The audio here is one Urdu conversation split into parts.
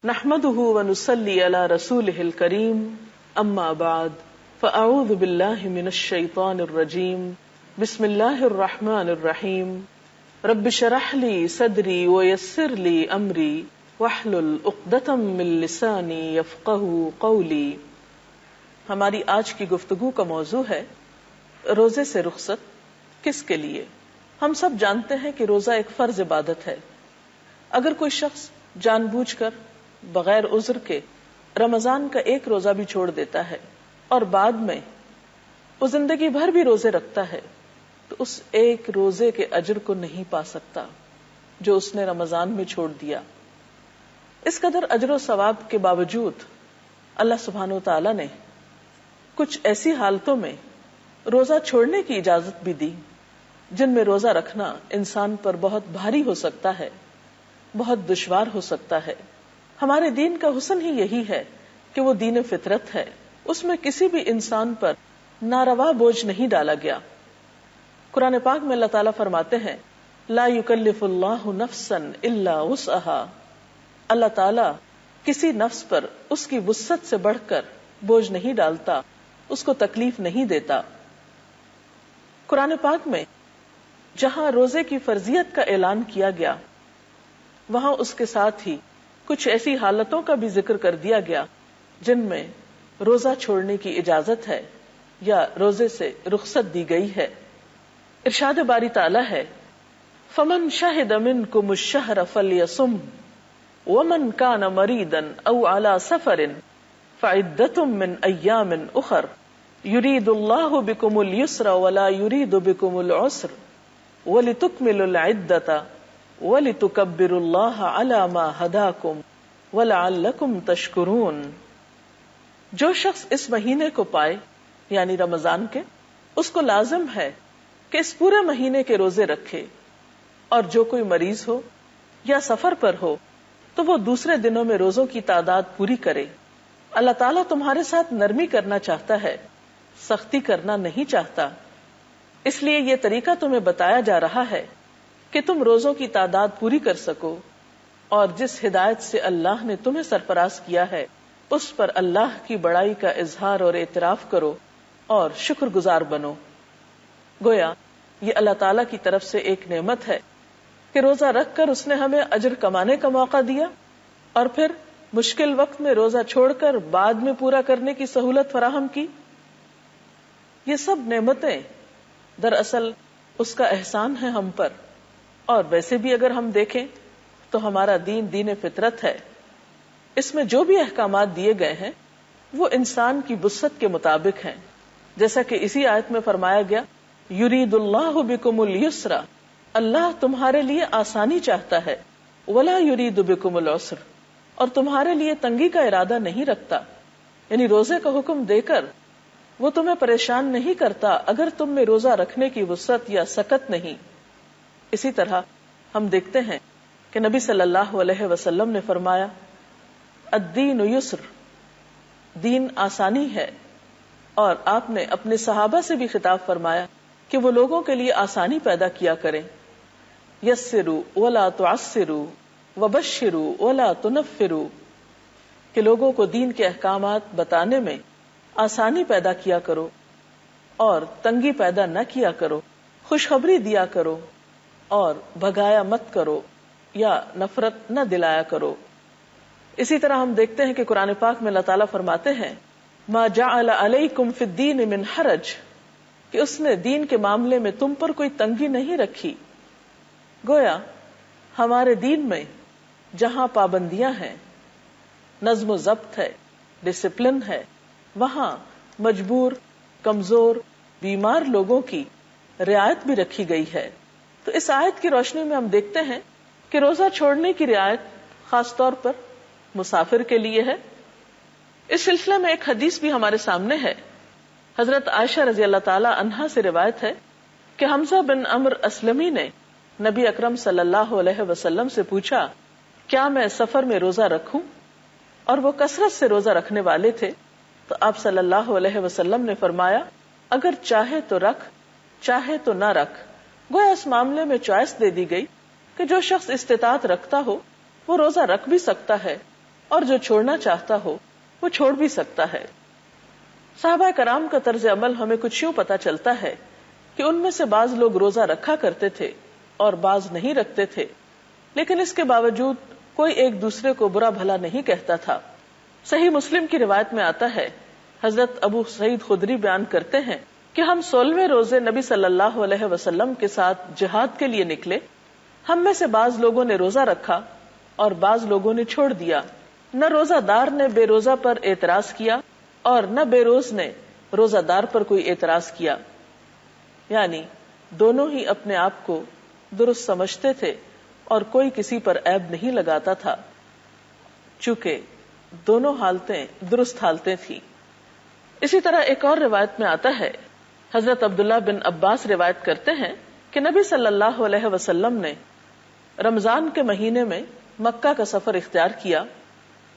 نحمده ونصلي على رسوله الكريم اما بعد فاعوذ بالله من الشيطان الرجيم بسم الله الرحمن الرحيم رب اشرح لي صدري ويسر لي امري واحلل عقدة من لساني يفقهوا قولي۔ ہماری آج کی گفتگو کا موضوع ہے روزے سے رخصت کس کے لیے۔ ہم سب جانتے ہیں کہ روزہ ایک فرض عبادت ہے۔ اگر کوئی شخص جان بوجھ کر بغیر عذر کے رمضان کا ایک روزہ بھی چھوڑ دیتا ہے اور بعد میں وہ زندگی بھر بھی روزے رکھتا ہے تو اس ایک روزے کے اجر کو نہیں پا سکتا جو اس نے رمضان میں چھوڑ دیا۔ اس قدر اجر و ثواب کے باوجود اللہ سبحانہ وتعالی نے کچھ ایسی حالتوں میں روزہ چھوڑنے کی اجازت بھی دی جن میں روزہ رکھنا انسان پر بہت بھاری ہو سکتا ہے، بہت دشوار ہو سکتا ہے۔ ہمارے دین کا حسن ہی یہی ہے کہ وہ دین فطرت ہے، اس میں کسی بھی انسان پر ناروا بوجھ نہیں ڈالا گیا۔ قرآن پاک میں اللہ تعالیٰ فرماتے ہیں لا یکلف اللہ نفسا الا وسعها، اللہ تعالیٰ کسی نفس پر اس کی وسعت سے بڑھ کر بوجھ نہیں ڈالتا، اس کو تکلیف نہیں دیتا۔ قرآن پاک میں جہاں روزے کی فرضیت کا اعلان کیا گیا وہاں اس کے ساتھ ہی کچھ ایسی حالتوں کا بھی ذکر کر دیا گیا جن میں روزہ چھوڑنے کی اجازت ہے یا روزے سے رخصت دی گئی ہے۔ ارشاد باری تعالی ہے فمن شہد منکم الشہر فلیصم ومن کان مریضا او علی سفر فعدۃ من ایام اخر یرید اللہ بکم اليسر ولا یرید بکم العسر ولتکملوا العدۃ وَلِتُكَبِّرُوا اللَّهَ عَلَى مَا هَدَاكُمْ وَلَعَلَّكُمْ تَشْكُرُونَ۔ جو شخص اس مہینے کو پائے یعنی رمضان کے، اس کو لازم ہے کہ اس پورے مہینے کے روزے رکھے، اور جو کوئی مریض ہو یا سفر پر ہو تو وہ دوسرے دنوں میں روزوں کی تعداد پوری کرے۔ اللہ تعالیٰ تمہارے ساتھ نرمی کرنا چاہتا ہے، سختی کرنا نہیں چاہتا، اس لیے یہ طریقہ تمہیں بتایا جا رہا ہے کہ تم روزوں کی تعداد پوری کر سکو، اور جس ہدایت سے اللہ نے تمہیں سرفراز کیا ہے اس پر اللہ کی بڑائی کا اظہار اور اعتراف کرو اور شکر گزار بنو۔ گویا یہ اللہ تعالیٰ کی طرف سے ایک نعمت ہے کہ روزہ رکھ کر اس نے ہمیں اجر کمانے کا موقع دیا، اور پھر مشکل وقت میں روزہ چھوڑ کر بعد میں پورا کرنے کی سہولت فراہم کی۔ یہ سب نعمتیں دراصل اس کا احسان ہے ہم پر، اور ویسے بھی اگر ہم دیکھیں تو ہمارا دین دین فطرت ہے۔ اس میں جو بھی احکامات دیے گئے ہیں وہ انسان کی وسعت کے مطابق ہیں، جیسا کہ اسی آیت میں فرمایا گیا یرید اللہ بکم اليسر، اللہ تمہارے لیے آسانی چاہتا ہے، ولا یرید بکم العسر، اور تمہارے لیے تنگی کا ارادہ نہیں رکھتا، یعنی روزے کا حکم دے کر وہ تمہیں پریشان نہیں کرتا اگر تم میں روزہ رکھنے کی وسعت یا سکت نہیں۔ اسی طرح ہم دیکھتے ہیں کہ نبی صلی اللہ علیہ وسلم نے فرمایا الدین یسر، دین آسانی ہے، اور آپ نے اپنے صحابہ سے بھی خطاب فرمایا کہ وہ لوگوں کے لیے آسانی پیدا کیا کریں، یسروا ولا تعسروا وبشروا ولا تنفروا، کہ لوگوں کو دین کے احکامات بتانے میں آسانی پیدا کیا کرو اور تنگی پیدا نہ کیا کرو، خوشخبری دیا کرو اور بھگایا مت کرو یا نفرت نہ دلایا کرو۔ اسی طرح ہم دیکھتے ہیں کہ قرآن پاک میں اللہ تعالیٰ فرماتے ہیں ما جعل علیکم فی الدین من حرج، کہ اس نے دین کے معاملے میں تم پر کوئی تنگی نہیں رکھی۔ گویا ہمارے دین میں جہاں پابندیاں ہیں، نظم و ضبط ہے، ڈسپلن ہے، وہاں مجبور، کمزور، بیمار لوگوں کی رعایت بھی رکھی گئی ہے۔ تو اس آیت کی روشنی میں ہم دیکھتے ہیں کہ روزہ چھوڑنے کی رعایت خاص طور پر مسافر کے لیے ہے۔ اس سلسلے میں ایک حدیث بھی ہمارے سامنے ہے۔ حضرت عائشہ رضی اللہ تعالی عنہا سے روایت ہے کہ حمزہ بن عمرو اسلمی نے نبی اکرم صلی اللہ علیہ وسلم سے پوچھا کیا میں سفر میں روزہ رکھوں، اور وہ کثرت سے روزہ رکھنے والے تھے، تو آپ صلی اللہ علیہ وسلم نے فرمایا اگر چاہے تو رکھ، چاہے تو نہ رکھ۔ گویا اس معاملے میں چوائس دے دی گئی کہ جو شخص استطاعت رکھتا ہو وہ روزہ رکھ بھی سکتا ہے، اور جو چھوڑنا چاہتا ہو وہ چھوڑ بھی سکتا ہے۔ صحابہ کرام کا طرز عمل ہمیں کچھ یوں پتہ چلتا ہے کہ ان میں سے بعض لوگ روزہ رکھا کرتے تھے اور بعض نہیں رکھتے تھے، لیکن اس کے باوجود کوئی ایک دوسرے کو برا بھلا نہیں کہتا تھا۔ صحیح مسلم کی روایت میں آتا ہے، حضرت ابو سعید خدری بیان کرتے ہیں کہ ہم 16ویں روزے نبی صلی اللہ علیہ وسلم کے ساتھ جہاد کے لیے نکلے۔ ہم میں سے بعض لوگوں نے روزہ رکھا اور بعض لوگوں نے چھوڑ دیا۔ نہ روزہ دار نے بے روزہ پر اعتراض کیا اور نہ بے روز نے روزہ دار پر کوئی اعتراض کیا، یعنی دونوں ہی اپنے آپ کو درست سمجھتے تھے اور کوئی کسی پر عیب نہیں لگاتا تھا، چونکہ دونوں حالتیں درست حالتیں تھیں۔ اسی طرح ایک اور روایت میں آتا ہے، حضرت عبداللہ بن عباس روایت کرتے ہیں کہ نبی صلی اللہ علیہ وسلم نے رمضان کے مہینے میں مکہ کا سفر اختیار کیا۔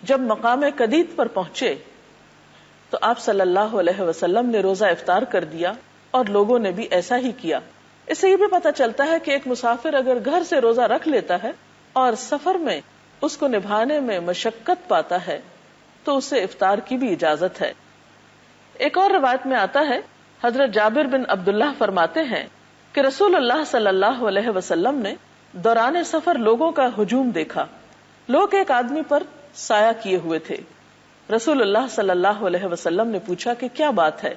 جب مقام قدید پر پہنچے تو آپ صلی اللہ علیہ وسلم نے روزہ افطار کر دیا اور لوگوں نے بھی ایسا ہی کیا۔ اس سے یہ بھی پتہ چلتا ہے کہ ایک مسافر اگر گھر سے روزہ رکھ لیتا ہے اور سفر میں اس کو نبھانے میں مشقت پاتا ہے تو اسے افطار کی بھی اجازت ہے۔ ایک اور روایت میں آتا ہے، حضرت جابر بن عبداللہ فرماتے ہیں کہ رسول اللہ صلی اللہ علیہ وسلم نے دوران سفر لوگوں کا ہجوم دیکھا۔ لوگ ایک آدمی پر سایہ کیے ہوئے تھے۔ رسول اللہ صلی اللہ علیہ وسلم نے پوچھا کہ کیا بات ہے؟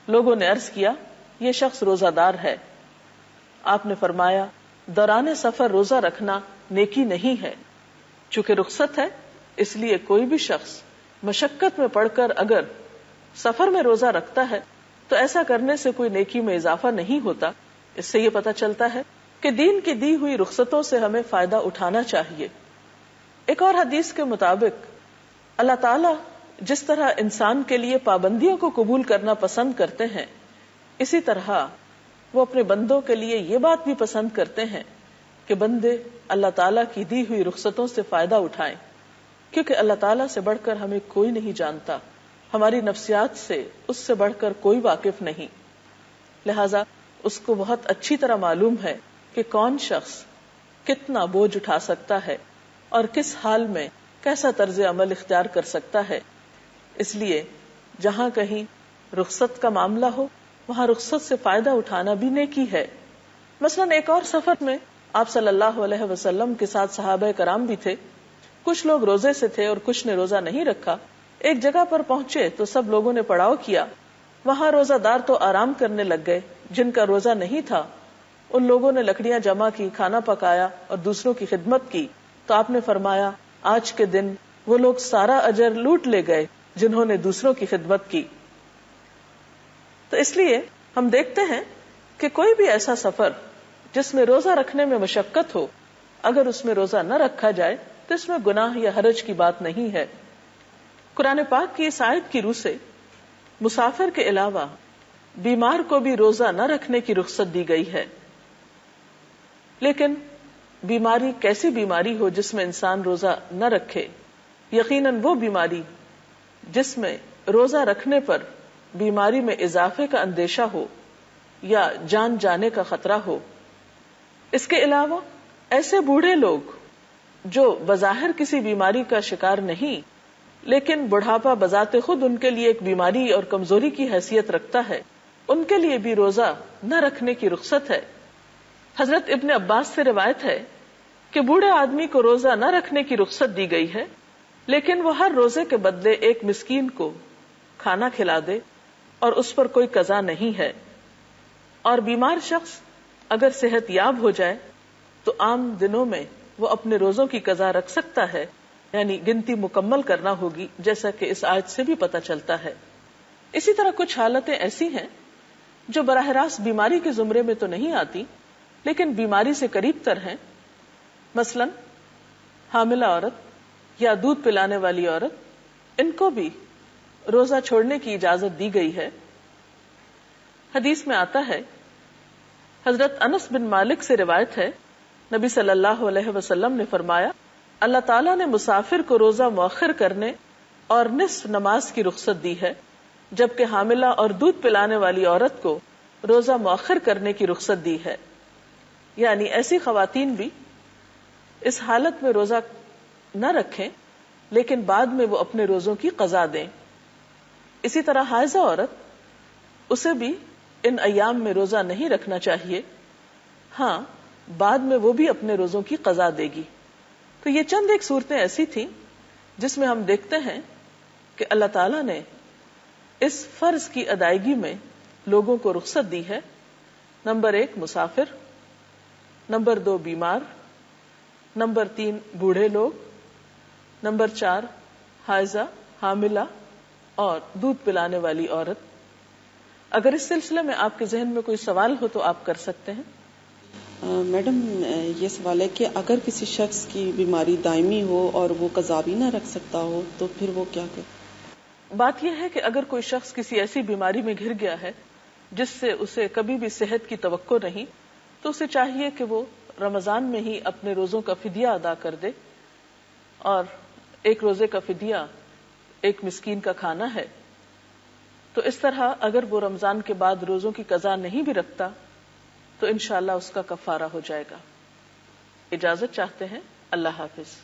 لوگوں نے عرض کیا، یہ شخص روزہ دار ہے۔ آپ نے فرمایا، دوران سفر روزہ رکھنا نیکی نہیں ہے۔ چونکہ رخصت ہے اس لیے کوئی بھی شخص مشقت میں پڑ کر اگر سفر میں روزہ رکھتا ہے تو ایسا کرنے سے کوئی نیکی میں اضافہ نہیں ہوتا۔ اس سے یہ پتہ چلتا ہے کہ دین کی دی ہوئی رخصتوں سے ہمیں فائدہ اٹھانا چاہیے۔ ایک اور حدیث کے مطابق اللہ تعالیٰ جس طرح انسان کے لیے پابندیوں کو قبول کرنا پسند کرتے ہیں، اسی طرح وہ اپنے بندوں کے لیے یہ بات بھی پسند کرتے ہیں کہ بندے اللہ تعالیٰ کی دی ہوئی رخصتوں سے فائدہ اٹھائیں، کیونکہ اللہ تعالیٰ سے بڑھ کر ہمیں کوئی نہیں جانتا، ہماری نفسیات سے اس سے بڑھ کر کوئی واقف نہیں، لہذا اس کو بہت اچھی طرح معلوم ہے کہ کون شخص کتنا بوجھ اٹھا سکتا ہے اور کس حال میں کیسا طرز عمل اختیار کر سکتا ہے۔ اس لیے جہاں کہیں رخصت کا معاملہ ہو وہاں رخصت سے فائدہ اٹھانا بھی نیکی ہے۔ مثلاً ایک اور سفر میں آپ صلی اللہ علیہ وسلم کے ساتھ صحابہ کرام بھی تھے۔ کچھ لوگ روزے سے تھے اور کچھ نے روزہ نہیں رکھا۔ ایک جگہ پر پہنچے تو سب لوگوں نے پڑاؤ کیا۔ وہاں روزہ دار تو آرام کرنے لگ گئے، جن کا روزہ نہیں تھا ان لوگوں نے لکڑیاں جمع کی، کھانا پکایا اور دوسروں کی خدمت کی۔ تو آپ نے فرمایا، آج کے دن وہ لوگ سارا اجر لوٹ لے گئے جنہوں نے دوسروں کی خدمت کی۔ تو اس لیے ہم دیکھتے ہیں کہ کوئی بھی ایسا سفر جس میں روزہ رکھنے میں مشقت ہو، اگر اس میں روزہ نہ رکھا جائے تو اس میں گناہ یا حرج کی بات نہیں ہے۔ قرآن پاک کی اس آیت کی روح سے مسافر کے علاوہ بیمار کو بھی روزہ نہ رکھنے کی رخصت دی گئی ہے۔ لیکن بیماری کیسی بیماری ہو جس میں انسان روزہ نہ رکھے؟ یقیناً وہ بیماری جس میں روزہ رکھنے پر بیماری میں اضافے کا اندیشہ ہو یا جان جانے کا خطرہ ہو۔ اس کے علاوہ ایسے بوڑھے لوگ جو بظاہر کسی بیماری کا شکار نہیں لیکن بڑھاپا بذات خود ان کے لیے ایک بیماری اور کمزوری کی حیثیت رکھتا ہے، ان کے لیے بھی روزہ نہ رکھنے کی رخصت ہے۔ حضرت ابن عباس سے روایت ہے کہ بوڑھے آدمی کو روزہ نہ رکھنے کی رخصت دی گئی ہے، لیکن وہ ہر روزے کے بدلے ایک مسکین کو کھانا کھلا دے اور اس پر کوئی قضا نہیں ہے۔ اور بیمار شخص اگر صحت یاب ہو جائے تو عام دنوں میں وہ اپنے روزوں کی قضا رکھ سکتا ہے، یعنی گنتی مکمل کرنا ہوگی، جیسا کہ اس آیت سے بھی پتہ چلتا ہے۔ اسی طرح کچھ حالتیں ایسی ہیں جو براہ راست بیماری کے زمرے میں تو نہیں آتی لیکن بیماری سے قریب تر ہیں۔ مثلا حاملہ عورت یا دودھ پلانے والی عورت، ان کو بھی روزہ چھوڑنے کی اجازت دی گئی ہے۔ حدیث میں آتا ہے، حضرت انس بن مالک سے روایت ہے، نبی صلی اللہ علیہ وسلم نے فرمایا، اللہ تعالیٰ نے مسافر کو روزہ مؤخر کرنے اور نصف نماز کی رخصت دی ہے، جبکہ حاملہ اور دودھ پلانے والی عورت کو روزہ مؤخر کرنے کی رخصت دی ہے۔ یعنی ایسی خواتین بھی اس حالت میں روزہ نہ رکھیں لیکن بعد میں وہ اپنے روزوں کی قضا دیں. اسی طرح حائضہ عورت، اسے بھی ان ایام میں روزہ نہیں رکھنا چاہیے، ہاں بعد میں وہ بھی اپنے روزوں کی قضا دے گی. تو یہ چند ایک صورتیں ایسی تھیں جس میں ہم دیکھتے ہیں کہ اللہ تعالیٰ نے اس فرض کی ادائیگی میں لوگوں کو رخصت دی ہے. نمبر 1 مسافر، نمبر 2 بیمار، نمبر 3 بوڑھے لوگ، نمبر 4 حائضہ، حاملہ اور دودھ پلانے والی عورت. اگر اس سلسلے میں آپ کے ذہن میں کوئی سوال ہو تو آپ کر سکتے ہیں. میڈم یہ سوال ہے کہ اگر کسی شخص کی بیماری دائمی ہو اور وہ قضا بھی نہ رکھ سکتا ہو تو پھر وہ کیا کرے؟ بات یہ ہے کہ اگر کوئی شخص کسی ایسی بیماری میں گھر گیا ہے جس سے اسے کبھی بھی صحت کی توقع نہیں، تو اسے چاہیے کہ وہ رمضان میں ہی اپنے روزوں کا فدیہ ادا کر دے. اور ایک روزے کا فدیہ ایک مسکین کا کھانا ہے. تو اس طرح اگر وہ رمضان کے بعد روزوں کی قضا نہیں بھی رکھتا تو انشاءاللہ اس کا کفارہ ہو جائے گا. اجازت چاہتے ہیں. اللہ حافظ.